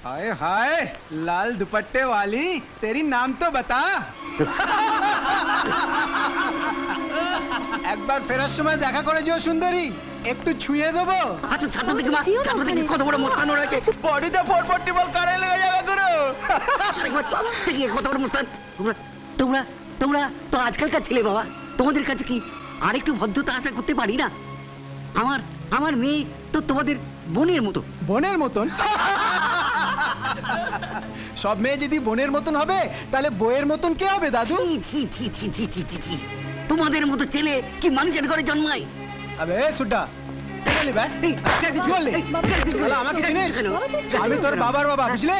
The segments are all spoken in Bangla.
हाय हाय लाल दुपट्टे वाली, तेरी नाम तो बता। একবার ফেরার সময় দেখা করে যেও সুন্দরী, একটু ছুঁয়ে দেবো। আচ্ছা ছাতা দেখি মা, ছাতা দেখি কত বড় মোস্তান রয়েছে। বডিতে 440 বল কারে লেগে যাবে গুরু। দেখি কত বড় মোস্তান। তোমরা তোমরা তো আজকালকার ছেলে বাবা, তোমাদের কাছে কি আরেকটু ভদ্রতা আশা করতে পারি না? আমার মেয়ে তো তোমাদের বোনের মতো। বোনের মতন? সব মেয়ে যদি বোনের মতন হবে তাহলে বইয়ের মতন কে হবে দাদু? ছি ছি ছি ছি ছি ছি ছি, তোমাদের মতো ছেলে কি মানুষের ঘরে জন্মায়? আবে সুড্ডা, কি বললি ভাই? কি বললি? শালা আমাকে চিনিস? আমি তোর বাবার বাবা, বুঝলে?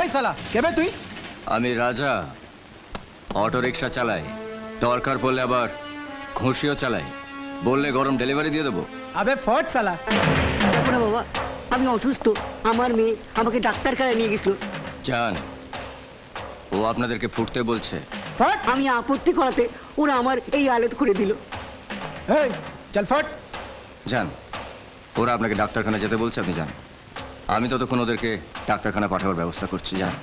এই শালা কে বে তুই? আমি রাজা, অটো রিক্সা চালাই, দরকার পড়লে আবার ঘুষিও চালাই। বললে গরম ডেলিভারি দিয়ে দেবো। আবে ফট শালা। না বাবা, আমি অসুস্থ, আমার মেয়ে আমাকে ডাক্তারখানায় নিয়ে গেছিল। জান, ও আপনাদেরকে ফুটতে বলছে। ফট। আমি আপত্তি করাতে ওরা আমার এই হালত করে দিল। এই চল ফট। যান, ওরা আপনাকে ডাক্তারখানা যেতে বলছে, আপনি যান। আমি ততক্ষণ ওদেরকে ডাক্তারখানা পাঠাবার ব্যবস্থা করছি। যান।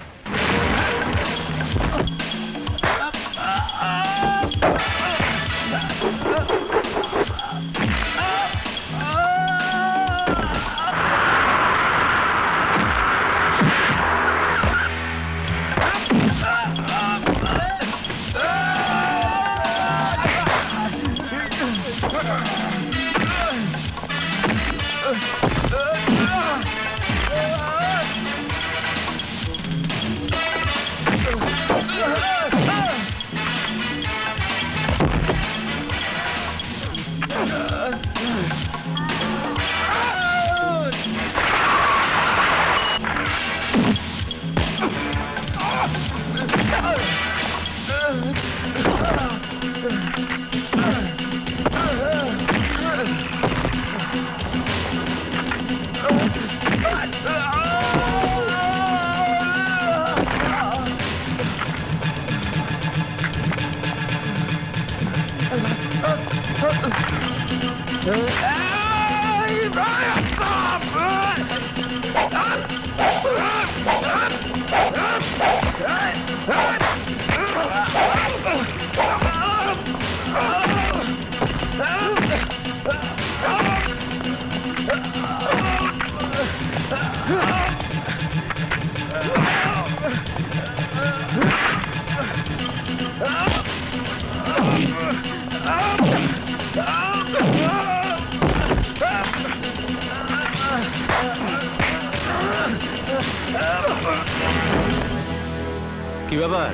কি ব্যাপার?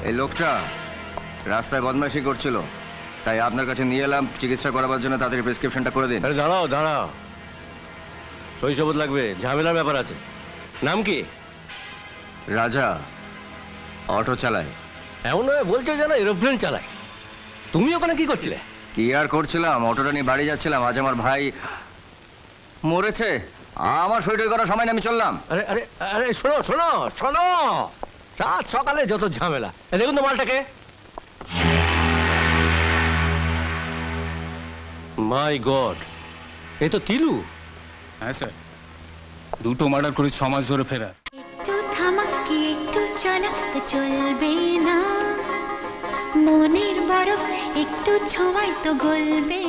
এই লোকটা রাস্তায় বদমাইশি করছিল, তাই আপনার কাছে নিয়ে এলাম চিকিৎসা করাবার জন্য। তাদের প্রেসক্রিপশনটা করে দিন। আরে দাঁড়াও দাঁড়াও, শৈশবত লাগবে, ঝামেলার ব্যাপার আছে। নাম কি? রাজা, অটো চালায়। এমন নয় বলছে যেন এরোপ্লেন চালায়। তুমি ওখানে কি করছিলে? কি আর করছিলাম, অটোটা নিয়ে বাড়ি যাচ্ছিলাম। আজ আমার ভাই মরেছে, আমার সইটই করার সময় আমি চললাম। আরে আরে আরে শোনো শোনো শোনো, রাত সকালে যত ঝামেলা। দেখুন তো মালটাকে। মাই গড, এ তো তিলু। হ্যাঁ স্যার, দুটো মার্ডার করে 6 মাস ধরে ফেরা। একটু থামাকে একটু চলা তো চলবে না, মনের বরফ একটু ছোঁয়াই তো গলবে